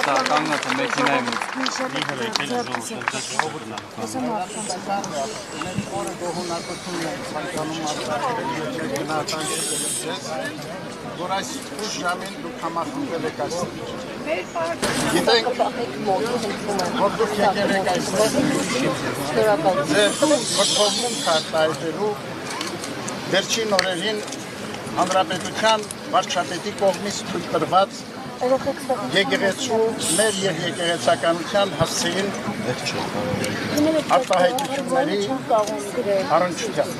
Կանգնած մեքենայի մոտ։ Որ այս ուշ ժամին դուք համախմբել եք այստեղ։ Գիտենք, որ դուք եկել եք այստեղ ձեր վրթովմունք արտահայտելու վերջին օրերին Հանրապետության վարչապետի կողմից թույլ տրված եկեղեցու մեր և եկեղեցականության հասցեին արտահայտությունների առնչությամբ։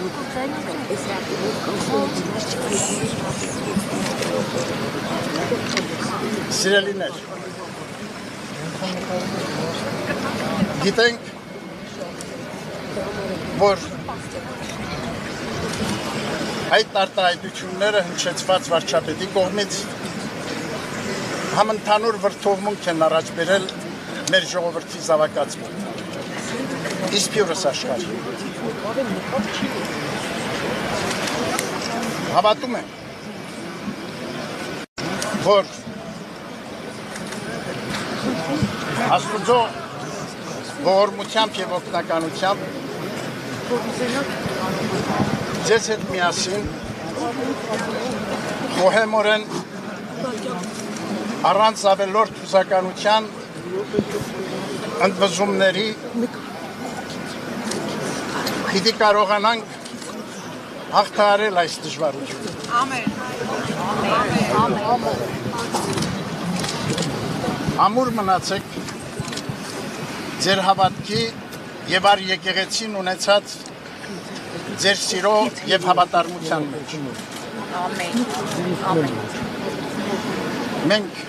Սիրելիներ, գիտենք, որ այդ արտահայտությունները հնչեցված վարչապետի կողմից համընդհանուր վրդովմունք են առաջ բերել մեր ժողովրդի զավակացում։ Իսպյուրս աշխարհի։ Հավատում եմ, որ Աստուծո ողորմությամբ և օգնականությամբ ձեզ հետ միասին խոհեմորեն առանց ավելորդ հուսականության ընդվզումների պիտի կարողանանք հաղթահարել այս դժվարությունը։ Ամեն։ Ամուր մնացեք ձեր հավատքի և առ եկեղեցին ունեցած ձեր սիրո և հավատարմության մեջ։ Ամեն։ Ամեն։ Մենք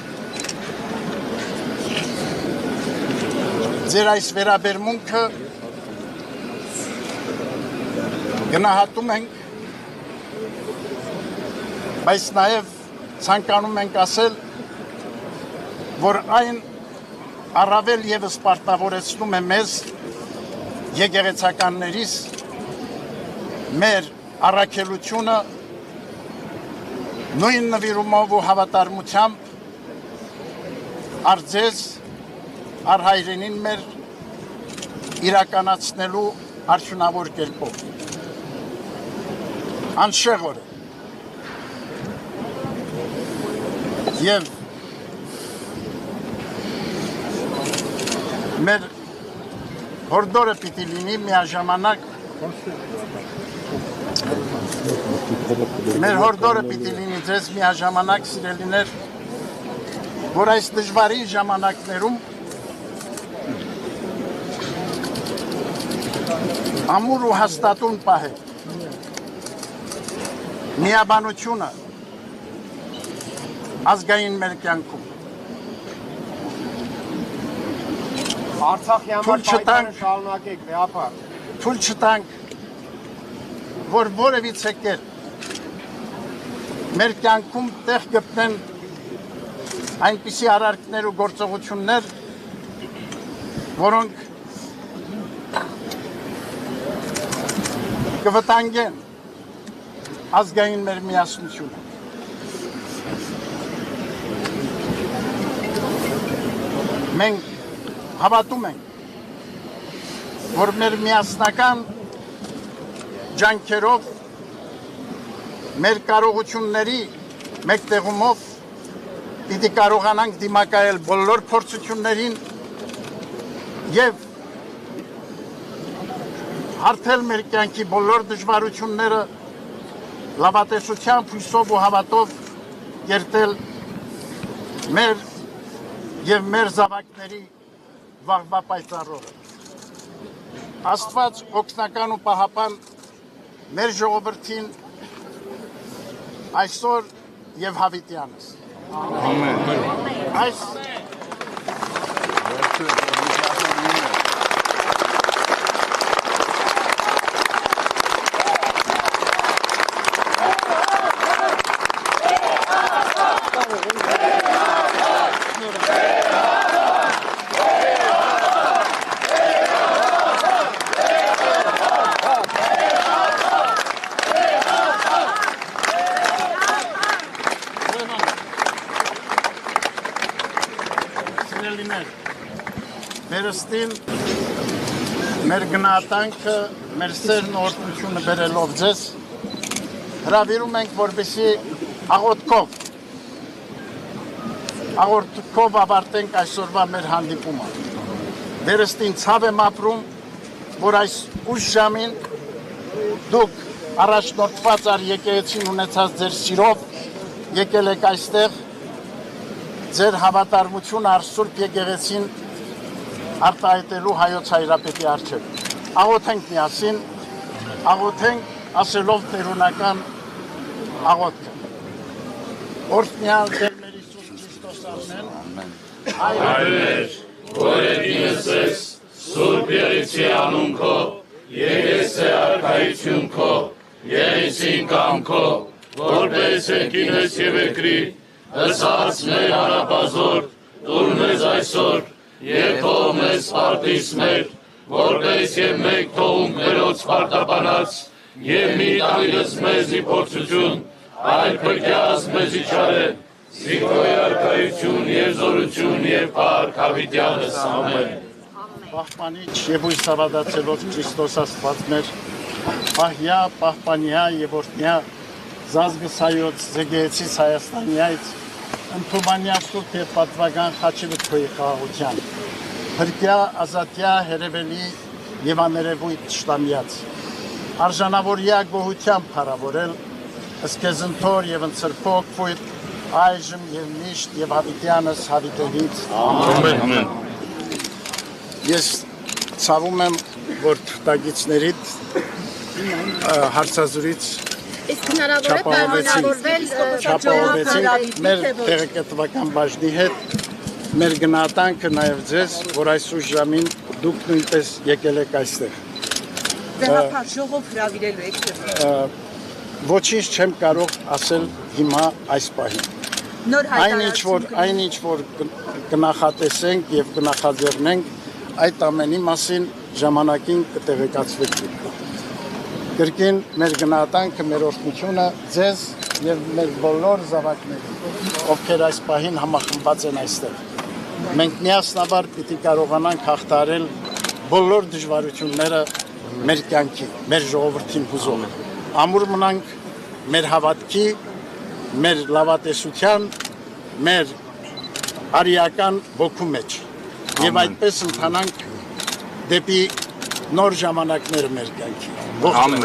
ձեր այս վերաբերմունքը գնահատում ենք, բայց նաև ցանկանում ենք ասել, որ այն առավել ևս պարտավորեցնում է մեզ եկեղեցականներիս մեր առաքելությունը նույն նվիրումով ու հավատարմությամբ առ ձեզ, առ հայրենին մեր իրականացնելու արդյունավոր կերպով։ Անշեղ օր է։ Եվ մեր հորդորը պիտի լինի միաժամանակ Մեր հորդորը պիտի լինի ձեզ միաժամանակ սիրելիներ, որ այս դժվարի ժամանակներում ամուր ու հաստատուն պահել միաբանությունը ազգային մեր կյանքում։ Արցախի համար պայքարը շարունակեք, վեհապար։ Թույլ չտանք, որ որևիցե կերպ մեր կյանքում տեղ գտնեն այնպիսի արարքներ ու գործողություններ, որոնք կվտանգեն ազգային մեր միասնությունը։ Մենք հավատում ենք, որ մեր միասնական ջանքերով, մեր կարողությունների մեկտեղումով պիտի կարողանանք դիմակայել բոլոր փորձություններին և հարթել մեր կյանքի բոլոր դժվարությունները լավատեսությամբ, հույսով ու հավատով կերտել մեր և մեր զավակների վաղվա պայծառորը։ Աստված օգնական ու պահապան մեր ժողովրդին այսօր և հավիտյանս։ Ամեն։ Այս դերստին մեր գնահատանքը, մեր սերն ու օրհնությունը բերելով ձեզ հրավիրում ենք, որպեսզի աղոթքով ավարտենք այսօրվա մեր հանդիպումը։ Դերստին ցավ եմ ապրում, որ այս ուշ ժամին դուք առաջնորդված եկեղեցին ունեցած ձեր սիրով եկել եք այստեղ ձեր հավատարմությունը Սուրբ եկեղեցին արտահայտելու հայոց հայրապետի առջև։ Աղոթենք միասին, աղոթենք ասելով տերունական աղոթքը։ Օրհնյալ Տեր մեր Հիսուս Քրիստոս ամեն։ Այր, որ եկինս ես, Սուրբ Եղեցի անուն քո, եկեսե արքայություն քո, եղեցին կամ քո, որպես եկինս եւ եկրի, ըսած մեր հարապազոր, տուր մեզ այսօր, եւ թող մեզ սպարտիս մեր, որպես եւ մեկ թողunk մերոց սպարտաբանած, եւ մի տալիս մեզի փորձություն, այլ փրկյաս մեզի չարե, Սիկոյ արքայություն եւ զորություն եւ փառք հավիտյանս ամեն։ Պահպանիչ եւ հույս հավատացելով Քրիստոս Աստված մեր, պահյա, պահպանյա եւ օրհնյա զազգսայոց Եկեղեցիս Հայաստանյայց ընդումանյա սուրբ եւ պատվական խաչի քոյի խաղաղության, փրկյա, ազատյա, հերևելի եւ աներևույթ շտամյաց, արժանավորյա գոհությամբ փառավորել, ըսկեզնթոր եւ ընծրփոք ֆույտ, այժմ եւ միշտ եւ հավիտյանս հավիտենից ամեն։ Ես ցավում եմ, որ թղթակիցներիդ հարցազրույց չապահովեցին մեր տեղեկատվական բաժնի հետ, մեր գնահատանքը նաև ձեզ, որ այս ուշ ժամին դուք նույնպես եկել եք այստեղ։ Ժողով հրավիրելու եք։ Ոչինչ չեմ կարող ասել հիմա այս պահին։ Այնինչ որ կնախատեսենք եւ կնախաձեռնենք, այդ ամենի մասին ժամանակին կտեղեկացվեք։ Կրկին մեր գնահատանքը, մեր օրհնությունը ձեզ եւ մեր բոլոր զավակներին, ովքեր այս պահին համախմբված են այստեղ։ Մենք միասնաբար պիտի կարողանանք հաղթահարել բոլոր դժվարությունները մեր կյանքի, մեր ժողովրդին հուզող։ Ամուր մնանք մեր հավատքի, մեր լավատեսության, մեր արիական ոգու մեջ եւ այդպես ընթանանք դեպի նոր ժամանակները մեր կյանքի։ Ամեն։